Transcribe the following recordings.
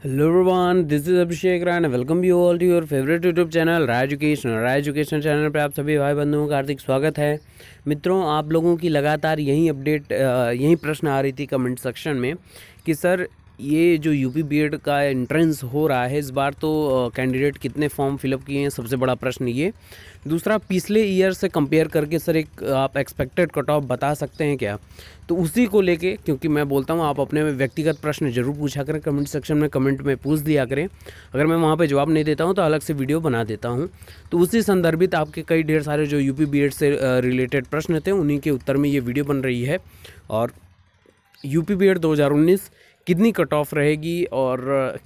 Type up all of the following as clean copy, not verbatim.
Hello everyone, this is Abhishek Rai, welcome you all to your favourite YouTube channel Rai education channel पर आप सभी भाई बंधुओं का हार्दिक स्वागत है। मित्रों, आप लोगों की लगातार यही अपडेट यही प्रश्न आ रही थी कमेंट सेक्शन में कि सर ये जो यूपी बीएड का एंट्रेंस हो रहा है इस बार तो कैंडिडेट कितने फॉर्म फिलअप किए हैं, सबसे बड़ा प्रश्न ये। दूसरा, पिछले ईयर से कंपेयर करके सर एक आप एक्सपेक्टेड कट ऑफ बता सकते हैं क्या? तो उसी को लेके, क्योंकि मैं बोलता हूँ आप अपने व्यक्तिगत प्रश्न जरूर पूछा करें, कमेंट सेक्शन में कमेंट में पूछ दिया करें। अगर मैं वहाँ पे जवाब नहीं देता हूँ तो अलग से वीडियो बना देता हूँ। तो उसी संदर्भित आपके कई ढेर सारे जो यूपी बीएड से रिलेटेड प्रश्न थे उन्हीं के उत्तर में ये वीडियो बन रही है। और यूपी बीएड 2019 कितनी कट ऑफ रहेगी और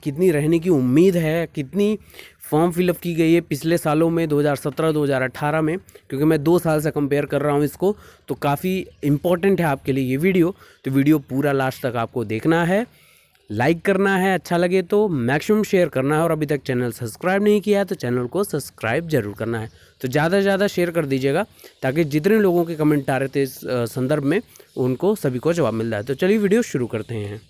कितनी रहने की उम्मीद है, कितनी फॉर्म फिलअप की गई है पिछले सालों में 2017 2018 में, क्योंकि मैं 2 साल से कंपेयर कर रहा हूँ इसको, तो काफ़ी इम्पॉर्टेंट है आपके लिए ये वीडियो। तो वीडियो पूरा लास्ट तक आपको देखना है, लाइक करना है, अच्छा लगे तो मैक्सिमम शेयर करना है, और अभी तक चैनल सब्सक्राइब नहीं किया है तो चैनल को सब्सक्राइब जरूर करना है। तो ज़्यादा से ज़्यादा शेयर कर दीजिएगा ताकि जितने लोगों के कमेंट आ रहे थे इस संदर्भ में उनको सभी को जवाब मिल जाए। तो चलिए वीडियो शुरू करते हैं।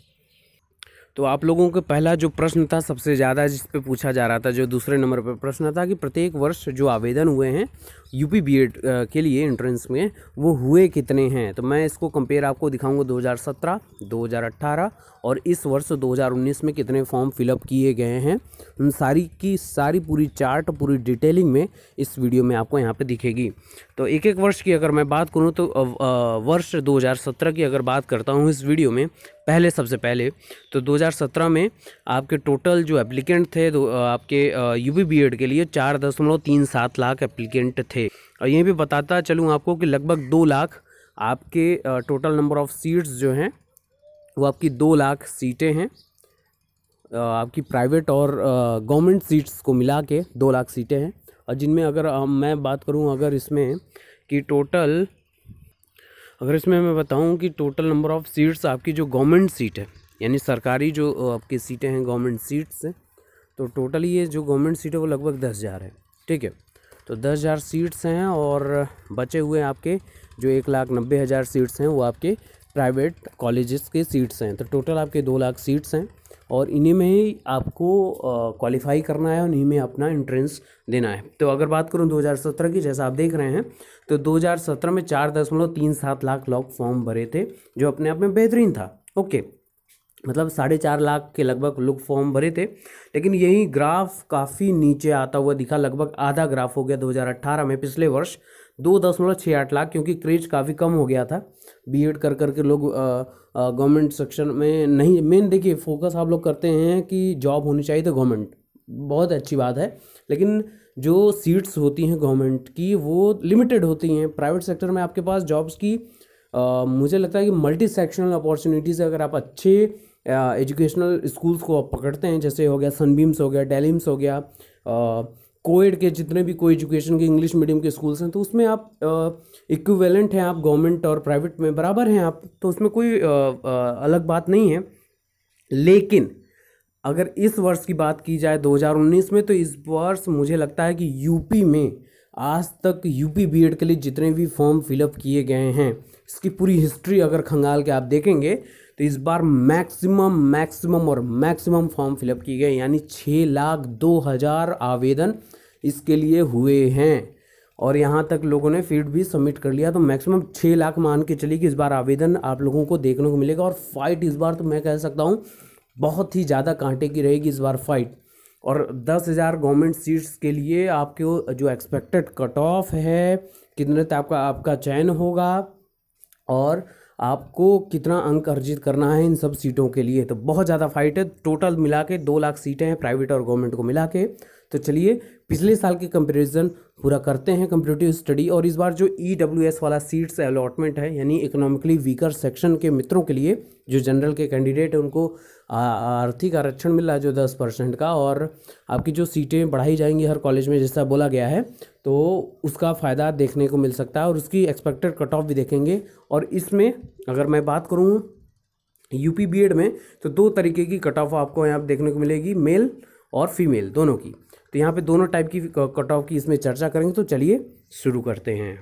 तो आप लोगों के पहला जो प्रश्न था सबसे ज़्यादा जिस पे पूछा जा रहा था, जो दूसरे नंबर पर प्रश्न था कि प्रत्येक वर्ष जो आवेदन हुए हैं यूपी बीएड के लिए एंट्रेंस में वो हुए कितने हैं। तो मैं इसको कंपेयर आपको दिखाऊंगा 2017 2018 और इस वर्ष 2019 में कितने फॉर्म फिलअप किए गए हैं। उन सारी की सारी पूरी चार्ट पूरी डिटेलिंग में इस वीडियो में आपको यहाँ पे दिखेगी। तो एक एक वर्ष की अगर मैं बात करूँ तो वर्ष 2017 की अगर बात करता हूँ इस वीडियो में, सबसे पहले तो 2017 में आपके टोटल जो एप्लीकेंट थे आपके यूपी बीएड के लिए 4.37 लाख एप्लीकेंट थे। और यहीं पे बताता चलूँ आपको कि लगभग 2 लाख आपके टोटल नंबर ऑफ़ सीट्स जो हैं वो आपकी 2 लाख सीटें हैं। आपकी प्राइवेट और गवर्नमेंट सीट्स को मिला के 2 लाख सीटें हैं। और जिनमें अगर मैं बात करूं अगर इसमें मैं बताऊं कि टोटल नंबर ऑफ़ सीट्स आपकी जो गवर्नमेंट सीट है, यानी सरकारी जो आपकी सीटें हैं गवर्नमेंट सीट्स, तो टोटल ये जो गवर्नमेंट सीट है वो लगभग 10,000 है। ठीक है, तो 10,000 सीट्स हैं और बचे हुए आपके जो 1,90,000 सीट्स हैं वो आपके प्राइवेट कॉलेजेस के सीट्स हैं। तो टोटल आपके 2 लाख सीट्स हैं और इन्हीं में ही आपको क्वालिफाई करना है और इन्हीं में अपना एंट्रेंस देना है। तो अगर बात करूं 2017 की, जैसा आप देख रहे हैं, तो 2017 में 4.37 लाख लोग फॉर्म भरे थे, जो अपने आप में बेहतरीन था। ओके, मतलब 4.5 लाख के लगभग लोग फॉर्म भरे थे। लेकिन यही ग्राफ काफ़ी नीचे आता हुआ दिखा, लगभग आधा ग्राफ हो गया 2018 में, पिछले वर्ष 2.68 लाख, क्योंकि क्रेज काफ़ी कम हो गया था बीएड कर करके लोग गवर्नमेंट सेक्शन में नहीं। मेन देखिए फोकस आप लोग करते हैं कि जॉब होनी चाहिए, तो गवर्नमेंट बहुत अच्छी बात है, लेकिन जो सीट्स होती हैं गवर्नमेंट की वो लिमिटेड होती हैं। प्राइवेट सेक्टर में आपके पास जॉब्स की मुझे लगता है कि मल्टी सेक्शनल अपॉर्चुनिटीज़, अगर आप अच्छे एजुकेशनल स्कूल्स को आप पकड़ते हैं, जैसे हो गया सनबीम्स हो गया, डेलिम्स हो गया, कोएड के जितने भी को एजुकेशन के इंग्लिश मीडियम के स्कूल्स हैं, तो उसमें आप इक्विवेलेंट हैं, आप गवर्नमेंट और प्राइवेट में बराबर हैं आप, तो उसमें कोई अलग बात नहीं है। लेकिन अगर इस वर्ष की बात की जाए 2019 में, तो इस वर्ष मुझे लगता है कि यूपी में आज तक यूपी बीएड के लिए जितने भी फॉर्म फिलअप किए गए हैं, इसकी पूरी हिस्ट्री अगर खंगाल के आप देखेंगे तो इस बार मैक्सिमम फॉर्म फिलअप किए गए, यानी 6,02,000 आवेदन इसके लिए हुए हैं। और यहाँ तक लोगों ने फीड भी सबमिट कर लिया, तो मैक्सिमम 6 लाख मान के चलिए कि इस बार आवेदन आप लोगों को देखने को मिलेगा। और फाइट इस बार तो मैं कह सकता हूँ बहुत ही ज़्यादा कांटे की रहेगी इस बार फाइट। और 10,000 गवर्नमेंट सीट्स के लिए आपके जो एक्सपेक्टेड कट ऑफ है, कितने तक आपका चयन होगा और आपको कितना अंक अर्जित करना है इन सब सीटों के लिए, तो बहुत ज़्यादा फाइट है। टोटल मिला के 2 लाख सीटें हैं प्राइवेट और गवर्नमेंट को मिला के। तो चलिए पिछले साल की कंपैरिजन पूरा करते हैं कंपैरेटिव स्टडी। और इस बार जो ईडब्ल्यूएस वाला सीट्स अलॉटमेंट है, यानी इकोनॉमिकली वीकर सेक्शन के मित्रों के लिए, जो जनरल के कैंडिडेट है उनको आर्थिक आरक्षण मिल रहा है जो 10% का, और आपकी जो सीटें बढ़ाई जाएंगी हर कॉलेज में जैसा बोला गया है, तो उसका फ़ायदा देखने को मिल सकता है और उसकी एक्सपेक्टेड कट ऑफ भी देखेंगे। और इसमें अगर मैं बात करूँ यूपी बीएड में, तो 2 तरीके की कट ऑफ आपको यहाँ देखने को मिलेगी, मेल और फीमेल दोनों की। तो यहाँ पे दोनों टाइप की कट ऑफ की इसमें चर्चा करेंगे। तो चलिए शुरू करते हैं।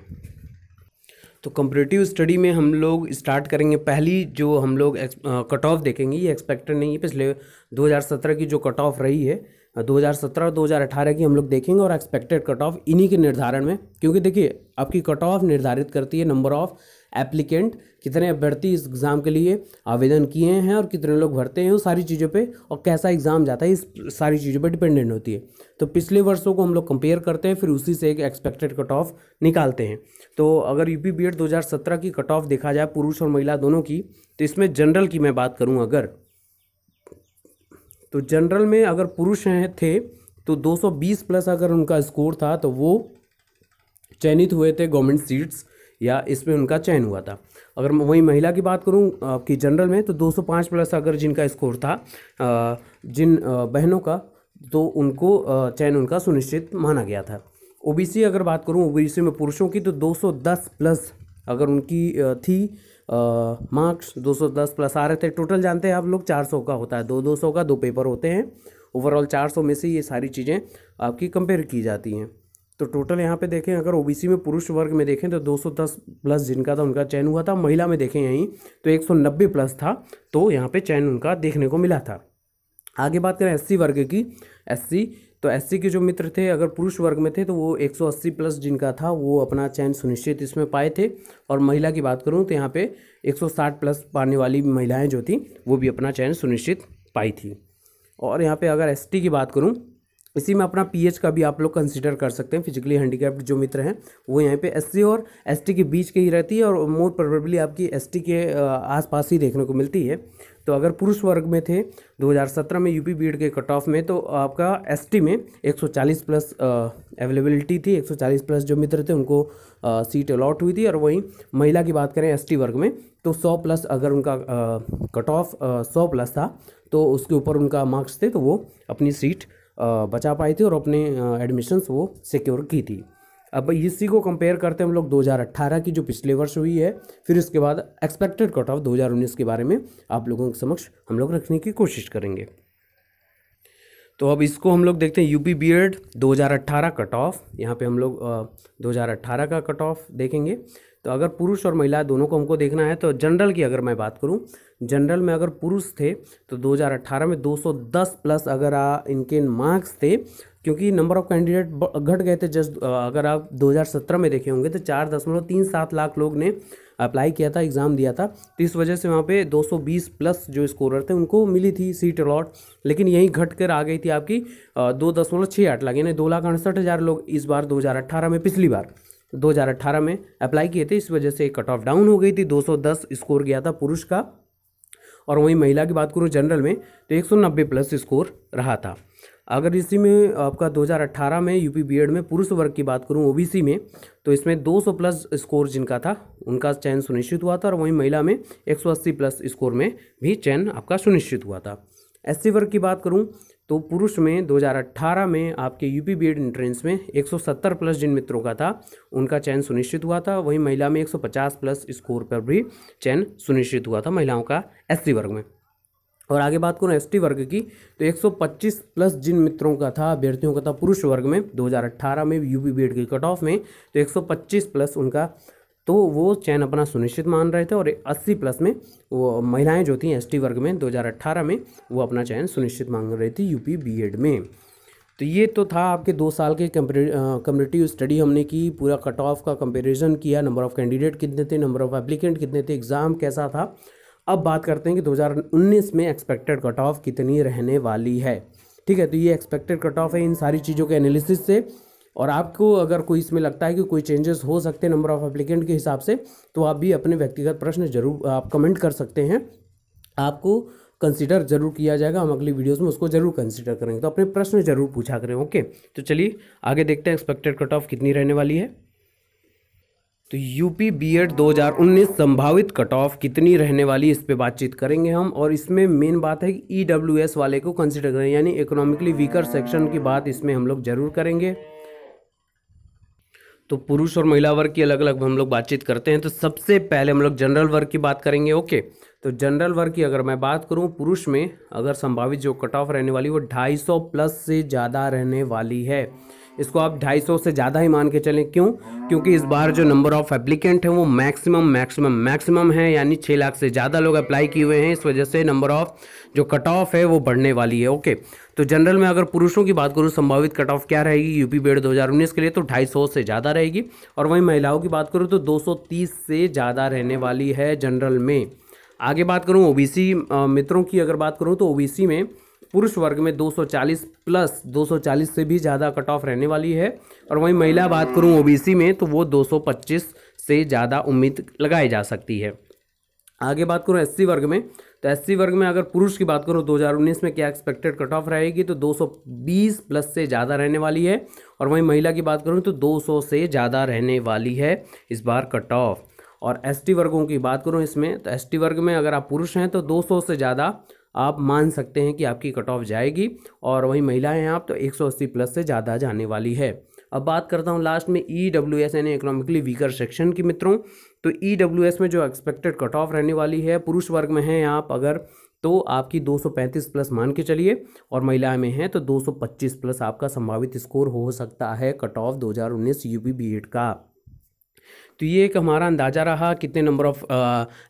तो कंपैरेटिव स्टडी में हम लोग स्टार्ट करेंगे। पहली जो हम लोग कट ऑफ देखेंगे, ये एक्सपेक्टेड नहीं है, पिछले 2017 की जो कट ऑफ रही है 2017 और 2018 की हम लोग देखेंगे और एक्सपेक्टेड कट ऑफ इन्हीं के निर्धारण में, क्योंकि देखिए आपकी कट ऑफ निर्धारित करती है नंबर ऑफ एप्लीकेंट, कितने अभ्यर्थी इस एग्ज़ाम के लिए आवेदन किए हैं और कितने लोग भरते हैं, वो सारी चीज़ों पे, और कैसा एग्ज़ाम जाता है, इस सारी चीज़ों पे डिपेंडेंट होती है। तो पिछले वर्षों को हम लोग कंपेयर करते हैं, फिर उसी से एक एक्सपेक्टेड कट ऑफ निकालते हैं। तो अगर यूपी बीएड 2017 की कट ऑफ देखा जाए पुरुष और महिला दोनों की, तो इसमें जनरल की मैं बात करूँ अगर, तो जनरल में अगर पुरुष थे तो 220 प्लस अगर उनका स्कोर था तो वो चयनित हुए थे गवर्नमेंट सीट्स, या इसमें उनका चयन हुआ था। अगर वही महिला की बात करूं आपकी जनरल में, तो 205 प्लस अगर जिनका स्कोर था जिन बहनों का, तो उनको चयन उनका सुनिश्चित माना गया था। ओबीसी अगर बात करूं ओबीसी में पुरुषों की, तो 210 प्लस अगर उनकी थी मार्क्स, 210 प्लस आ रहे थे। टोटल जानते हैं आप लोग 400 का होता है, 200 का 2 पेपर होते हैं, ओवरऑल 400 में से ये सारी चीज़ें आपकी कंपेयर की जाती हैं। तो टोटल यहाँ पे देखें, अगर ओबीसी में पुरुष वर्ग में देखें तो 210 प्लस जिनका था उनका चयन हुआ था। महिला में देखें यहीं तो 190 प्लस था, तो यहाँ पे चयन उनका देखने को मिला था। आगे बात करें एससी वर्ग की, एससी, तो एससी के जो मित्र थे अगर पुरुष वर्ग में थे तो वो 180 प्लस जिनका था वो अपना चयन सुनिश्चित इसमें पाए थे। और महिला की बात करूँ तो यहाँ पे 160 प्लस पाने वाली महिलाएँ जो थी वो भी अपना चयन सुनिश्चित पाई थी। और यहाँ पे अगर एसटी की बात करूँ, इसी में अपना पीएच का भी आप लोग कंसीडर कर सकते हैं। फिजिकली हैंडीकैप्ड जो मित्र हैं वो यहाँ पे एससी और एसटी के बीच के ही रहती है, और मोर प्रोबेबली आपकी एसटी के आसपास ही देखने को मिलती है। तो अगर पुरुष वर्ग में थे 2017 में यूपी बीएड के कट ऑफ में, तो आपका एसटी में 140 प्लस अवेलेबिलिटी थी, 140 प्लस जो मित्र थे उनको सीट अलॉट हुई थी। और वहीं महिला की बात करें एसटी वर्ग में, तो 100 प्लस अगर उनका कट ऑफ 100 प्लस था तो उसके ऊपर उनका मार्क्स थे, तो वो अपनी सीट बचा पाई थी और अपने एडमिशन्स वो सिक्योर की थी। अब इसी को कंपेयर करते हैं हम लोग 2018 की जो पिछले वर्ष हुई है, फिर उसके बाद एक्सपेक्टेड कट ऑफ 2019 के बारे में आप लोगों के समक्ष हम लोग रखने की कोशिश करेंगे। तो अब इसको हम लोग देखते हैं यूपी बीएड 2018 कट ऑफ। यहाँ पे हम लोग 2018 का कट ऑफ देखेंगे। तो अगर पुरुष और महिला दोनों को हमको देखना है, तो जनरल की अगर मैं बात करूं, जनरल में अगर पुरुष थे तो 2018 में 210 प्लस अगर इनके मार्क्स थे, क्योंकि नंबर ऑफ कैंडिडेट घट गए थे। जस्ट अगर आप 2017 में देखे होंगे तो 4.37 लाख लोग ने अप्लाई किया था, एग्ज़ाम दिया था। तो इस वजह से वहाँ पे 220 प्लस जो स्कोरर थे उनको मिली थी सीट अलॉट, लेकिन यहीं घट कर आ गई थी आपकी 2.68 लाख, यानी 2,68,000 लोग इस बार 2018 में, पिछली बार 2018 में अप्लाई किए थे। इस वजह से कट ऑफ डाउन हो गई थी, 210 स्कोर गया था पुरुष का। और वहीं महिला की बात करूँ जनरल में तो 190 प्लस स्कोर रहा था। अगर इसी में आपका 2018 में यूपी बीएड में पुरुष वर्ग की बात करूं ओबीसी में, तो इसमें 200 प्लस स्कोर जिनका था उनका चयन सुनिश्चित हुआ था। और वहीं महिला में 180 प्लस स्कोर में भी चयन आपका सुनिश्चित हुआ था। एससी वर्ग की बात करूं तो पुरुष में 2018 में आपके यूपी बीएड एंट्रेंस में 170 प्लस जिन मित्रों का था उनका चयन सुनिश्चित हुआ था। वहीं महिला में 150 प्लस स्कोर पर भी चयन सुनिश्चित हुआ था महिलाओं का एससी वर्ग में। और आगे बात करूँ एसटी वर्ग की, तो 125 प्लस जिन मित्रों का था, अभ्यर्थियों का था पुरुष वर्ग में 2018 में यूपी बीएड की कट ऑफ में, तो 125 प्लस उनका, तो वो चयन अपना सुनिश्चित मान रहे थे। और 80 प्लस में वो महिलाएं जो थी एसटी वर्ग में 2018 में वो अपना चयन सुनिश्चित मांग रही थी यूपी बीएड में। तो ये तो था आपके 2 साल के कंपैरेटिव स्टडी हमने की, पूरा कट ऑफ का कंपैरिजन किया, नंबर ऑफ कैंडिडेट कितने थे, नंबर ऑफ एप्लीकेंट कितने थे, एग्ज़ाम कैसा था। अब बात करते हैं कि 2019 में एक्सपेक्टेड कट ऑफ कितनी रहने वाली है। ठीक है, तो ये एक्सपेक्टेड कट ऑफ है इन सारी चीज़ों के एनालिसिस से। और आपको अगर कोई इसमें लगता है कि कोई चेंजेस हो सकते हैं नंबर ऑफ एप्लीकेंट के हिसाब से, तो आप भी अपने व्यक्तिगत प्रश्न जरूर आप कमेंट कर सकते हैं, आपको कंसीडर जरूर किया जाएगा। हम अगली वीडियोस में उसको जरूर कंसीडर करेंगे, तो अपने प्रश्न जरूर पूछा करें। ओके, तो चलिए आगे देखते हैं एक्सपेक्टेड कट ऑफ कितनी रहने वाली है। तो यूपी बीएड 2019 संभावित कट ऑफ कितनी रहने वाली, इस पे बातचीत करेंगे हम। और इसमें मेन बात है कि ईडब्ल्यूएस वाले को कंसीडर करें, यानी इकोनॉमिकली वीकर सेक्शन की बात इसमें हम लोग जरूर करेंगे। तो पुरुष और महिला वर्ग की अलग अलग हम लोग बातचीत करते हैं। तो सबसे पहले हम लोग जनरल वर्ग की बात करेंगे। ओके, तो जनरल वर्ग की अगर मैं बात करूं, पुरुष में अगर संभावित जो कट ऑफ रहने वाली वो 250 प्लस से ज़्यादा रहने वाली है। इसको आप 250 से ज़्यादा ही मान के चलें। क्यों? क्योंकि इस बार जो नंबर ऑफ एप्लीकेंट हैं वो मैक्सिमम है, यानी 6 लाख से ज़्यादा लोग अप्लाई किए हुए हैं। इस वजह से नंबर ऑफ जो कट ऑफ है वो बढ़ने वाली है। ओके, तो जनरल में अगर पुरुषों की बात करूँ, संभावित कट ऑफ क्या रहेगी यूपी बीएड 2019 के लिए, तो 250 से ज़्यादा रहेगी। और वहीं महिलाओं की बात करूँ तो 230 से ज़्यादा रहने वाली है जनरल में। आगे बात करूँ ओबीसी मित्रों की, अगर बात करूँ तो ओबीसी में पुरुष वर्ग में 240 प्लस 240 से भी ज़्यादा कट ऑफ रहने वाली है। और वहीं महिला बात करूँ ओबीसी में तो वो 225 से ज़्यादा उम्मीद लगाई जा सकती है। आगे बात करूँ एससी वर्ग में, तो एससी वर्ग में अगर पुरुष की बात करूँ 2019 में क्या एक्सपेक्टेड कट ऑफ रहेगी, तो 220 प्लस से ज़्यादा रहने वाली है। और वहीं महिला की बात करूँ तो 200 से ज़्यादा रहने वाली है इस बार कट ऑफ। और एसटी वर्गों की बात करूँ इसमें, तो एसटी वर्ग में अगर आप पुरुष हैं तो 200 से ज़्यादा आप मान सकते हैं कि आपकी कट ऑफ जाएगी। और वहीं महिलाएं हैं आप तो 180 प्लस से ज़्यादा जाने वाली है। अब बात करता हूं लास्ट में ईडब्ल्यूएस यानी इकोनॉमिकली वीकर सेक्शन की मित्रों। तो ईडब्ल्यूएस में जो एक्सपेक्टेड कट ऑफ रहने वाली है, पुरुष वर्ग में हैं आप अगर तो आपकी 235 प्लस मान के चलिए, और महिला में हैं तो 225 प्लस आपका संभावित स्कोर हो सकता है कट ऑफ 2019 यूपी बीएड का। तो ये एक हमारा अंदाज़ा रहा कितने नंबर ऑफ़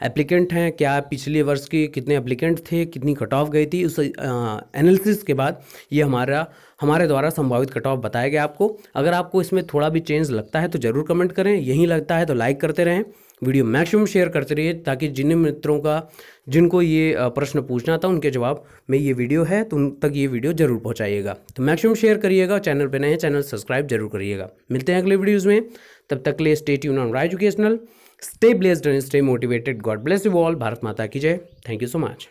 एप्लीकेंट हैं, क्या पिछले वर्ष के कितने एप्लीकेंट थे, कितनी कट ऑफ गई थी। उस एनालिसिस के बाद ये हमारे द्वारा संभावित कट ऑफ बताया गया आपको। अगर आपको इसमें थोड़ा भी चेंज लगता है तो ज़रूर कमेंट करें, यही लगता है तो लाइक करते रहें, वीडियो मैक्सिमम शेयर करते रहिए, ताकि जिन मित्रों का जिनको ये प्रश्न पूछना था उनके जवाब में ये वीडियो है तो उन तक ये वीडियो जरूर पहुंचाइएगा। तो मैक्सिमम शेयर करिएगा, चैनल पे नए हैं चैनल सब्सक्राइब जरूर करिएगा। मिलते हैं अगले वीडियोज़ में, तब तक के लिए stay tune on Raj educational, stay blessed and stay motivated. God bless you all. Bharat माता की जय। Thank you so much.